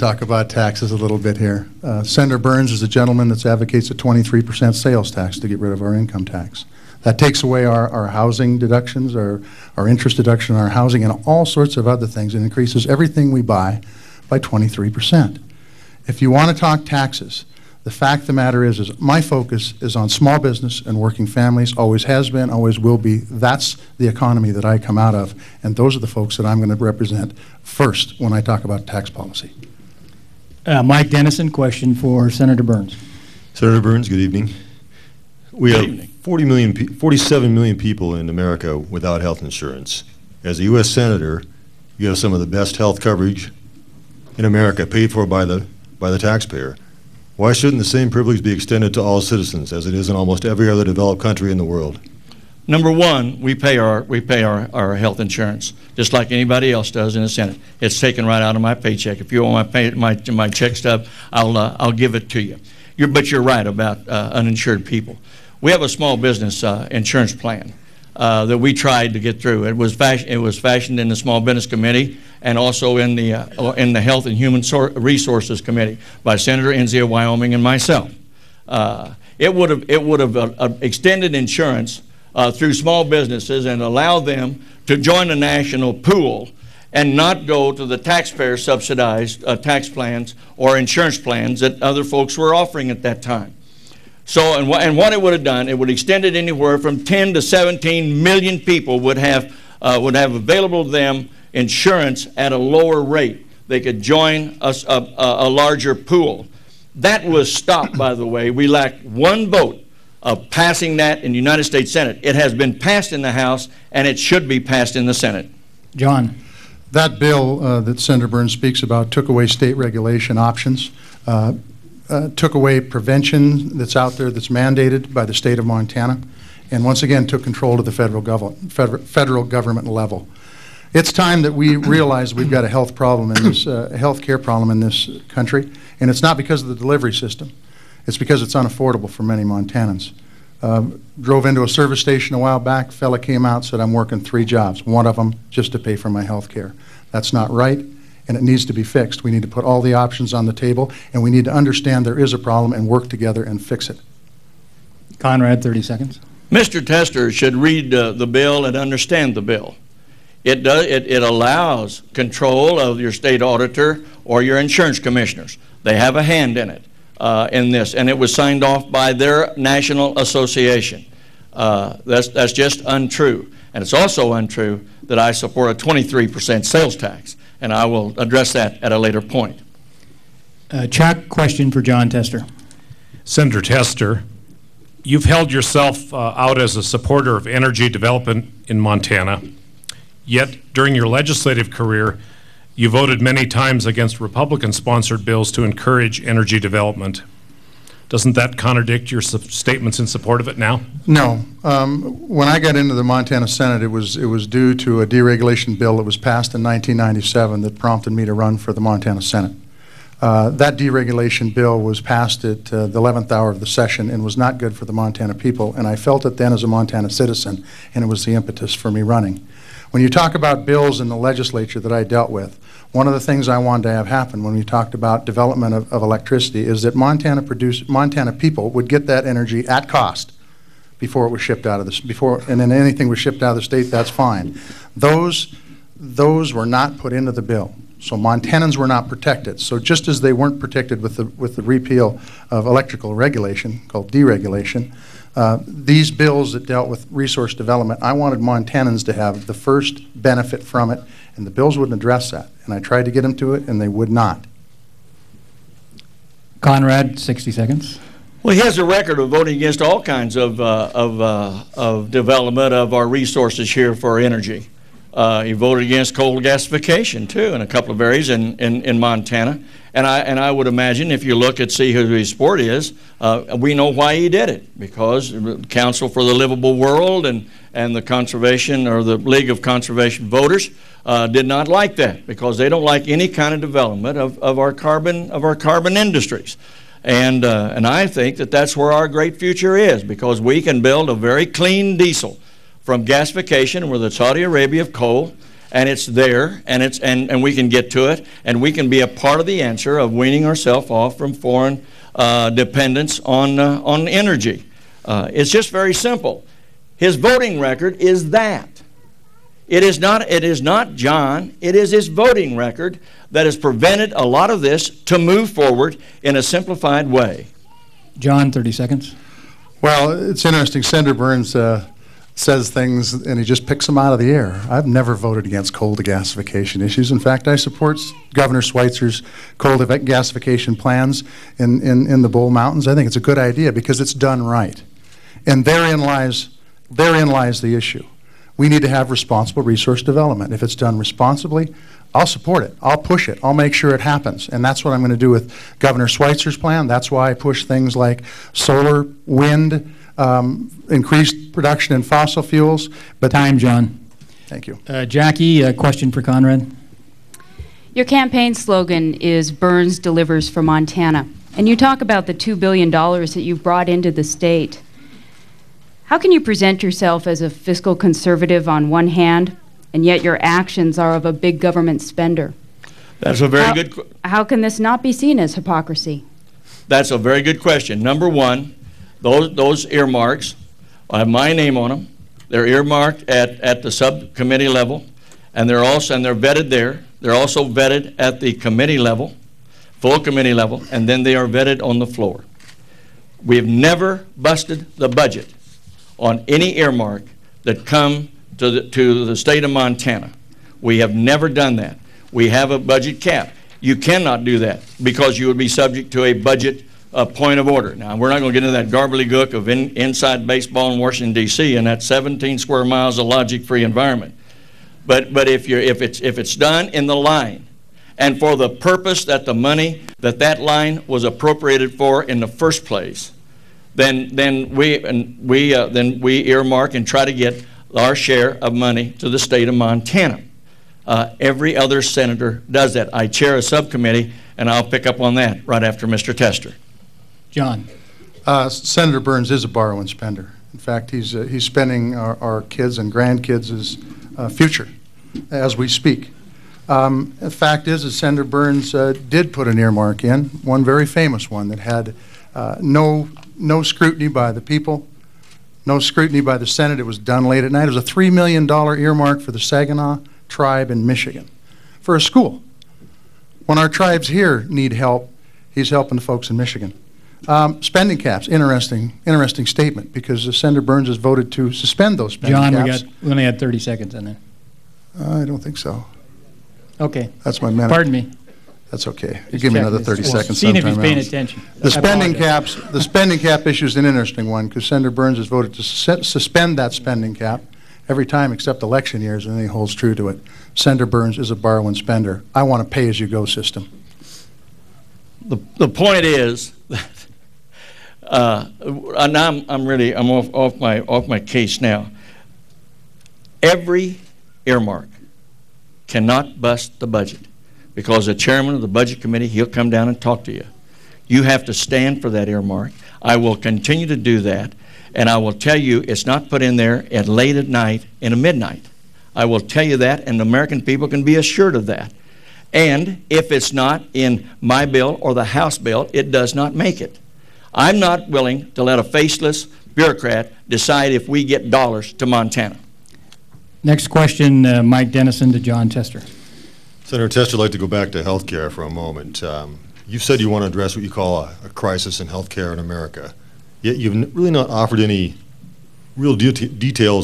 talk about taxes a little bit here. Senator Burns is a gentleman that advocates a 23% sales tax to get rid of our income tax. That takes away our housing deductions, our interest deduction on our housing, and all sorts of other things. It increases everything we buy by 23%. If you want to talk taxes, the fact of the matter is my focus is on small business and working families, always has been, always will be. That's the economy that I come out of, and those are the folks that I'm going to represent first when I talk about tax policy. Mike Dennison, question for Senator Burns. Senator Burns, good evening. We have 47 million people in America without health insurance. As a U.S. Senator, you have some of the best health coverage in America paid for by the taxpayer. Why shouldn't the same privilege be extended to all citizens as it is in almost every other developed country in the world? Number one, we pay our health insurance just like anybody else does in the Senate. It's taken right out of my paycheck. If you want my check stub, I'll give it to you. But you're right about uninsured people. We have a small business insurance plan that we tried to get through. It was fashioned in the Small Business Committee and also in the Health and Human Resources Committee by Senator Enzi of Wyoming and myself. It would have extended insurance through small businesses and allow them to join a national pool and not go to the taxpayer subsidized tax plans or insurance plans that other folks were offering at that time. So, and what it would have done, it would extend it anywhere from 10 to 17 million people would have available to them insurance at a lower rate. They could join a larger pool. That was stopped, by the way. We lacked one vote of passing that in the United States Senate. It has been passed in the House, and it should be passed in the Senate. John. That bill that Senator Burns speaks about took away state regulation options, took away prevention that's out there that's mandated by the state of Montana, and once again took control to the federal government level. It's time that we realize we've got a health problem in this, health care problem in this country, and it's not because of the delivery system. It's because it's unaffordable for many Montanans. Drove into a service station a while back, fella came out, said, I'm working 3 jobs, one of them just to pay for my health care. That's not right, and it needs to be fixed. We need to put all the options on the table, and we need to understand there is a problem and work together and fix it. Conrad, 30 seconds. Mr. Tester should read the bill and understand the bill. It allows control of your state auditor or your insurance commissioners. They have a hand in it. In this, and it was signed off by their national association. That's just untrue. And it's also untrue that I support a 23% sales tax, and I will address that at a later point. Chuck, question for John Tester. Senator Tester, you've held yourself out as a supporter of energy development in Montana, yet during your legislative career, you voted many times against Republican-sponsored bills to encourage energy development. Doesn't that contradict your statements in support of it now? No. When I got into the Montana Senate, it was due to a deregulation bill that was passed in 1997 that prompted me to run for the Montana Senate. That deregulation bill was passed at the 11th hour of the session and was not good for the Montana people, and I felt it then as a Montana citizen, and it was the impetus for me running. When you talk about bills in the legislature that I dealt with, one of the things I wanted to have happen when we talked about development of electricity is that Montana people would get that energy at cost before it was shipped out of the and then anything was shipped out of the state, that's fine. Those were not put into the bill. So Montanans were not protected. So just as they weren't protected with the repeal of electrical regulation, called deregulation, these bills that dealt with resource development, I wanted Montanans to have the first benefit from it, and the bills wouldn't address that. And I tried to get them to it, and they would not. Conrad, 60 seconds. Well, he has a record of voting against all kinds of development of our resources here for energy. He voted against coal gasification, too, in a couple of areas in Montana. And I would imagine if you look and see who his support is, we know why he did it, because Council for the Livable World and the Conservation, or the League of Conservation Voters, did not like that, because they don't like any kind of development of our carbon industries. And I think that that's where our great future is, because we can build a very clean diesel from gasification, we're the Saudi Arabia of coal, and it's there, and we can get to it, and we can be a part of the answer of weaning ourselves off from foreign dependence on energy. It's just very simple. His voting record is that. It is not John, it is his voting record that has prevented a lot of this to move forward in a simplified way. John, 30 seconds. Well, it's interesting. Senator Burns says things and he just picks them out of the air. I've never voted against coal to gasification issues. In fact, I support Governor Schweitzer's coal to gasification plans in the Bull Mountains. I think it's a good idea because it's done right. And therein lies the issue. We need to have responsible resource development. If it's done responsibly, I'll support it. I'll push it. I'll make sure it happens. And that's what I'm going to do with Governor Schweitzer's plan. That's why I push things like solar, wind, increased production in fossil fuels. But Time, John. Thank you. Jackie, a question for Conrad. Your campaign slogan is Burns delivers for Montana. And you talk about the $2 billion that you've brought into the state. How can you present yourself as a fiscal conservative on one hand, and yet your actions are of a big government spender? That's a very good question. How can this not be seen as hypocrisy? That's a very good question. Number one, those earmarks have my name on them. They're earmarked at the subcommittee level, and they're vetted there. They're also vetted at the committee level, full committee level, and then they are vetted on the floor. We've never busted the budget on any earmark that come to the state of Montana. We have never done that. We have a budget cap. You cannot do that because you would be subject to a budget point of order. Now, we're not going to get into that gobbledygook of inside baseball in Washington, D.C. and that 17 square miles of logic-free environment. But if it's done in the line and for the purpose that the money that line was appropriated for in the first place, then we earmark and try to get our share of money to the state of Montana. Every other senator does that. I chair a subcommittee, and I'll pick up on that right after Mr. Tester. John. Senator Burns is a borrow and spender. In fact, he's spending our kids' and grandkids' future as we speak. The fact is that Senator Burns did put an earmark in, one very famous one that had no scrutiny by the people, no scrutiny by the Senate. It was done late at night. It was a $3 million earmark for the Saginaw tribe in Michigan for a school. When our tribes here need help, he's helping the folks in Michigan. Spending caps, interesting statement, because Senator Burns has voted to suspend those spending caps. John, we only had 30 seconds on that. I don't think so. Okay. That's my minute. Pardon me. That's okay. You give me another 30 seconds Seeing if sometime he's paying else. attention. The spending cap issue is an interesting one because Senator Burns has voted to suspend that spending cap every time except election years, and he holds true to it. Senator Burns is a borrow and spender. I want a pay-as-you-go system. The point is that I'm off my case now. Every earmark cannot bust the budget, because the chairman of the budget committee, he'll come down and talk to you. You have to stand for that earmark. I will continue to do that, and I will tell you it's not put in there at late at night in a midnight. I will tell you that, and the American people can be assured of that. And if it's not in my bill or the House bill, it does not make it. I'm not willing to let a faceless bureaucrat decide if we get dollars to Montana. Next question, Mike Dennison to John Tester. Senator Tester, I'd like to go back to health care for a moment. You said you want to address what you call a crisis in health care in America, yet you've really not offered any real details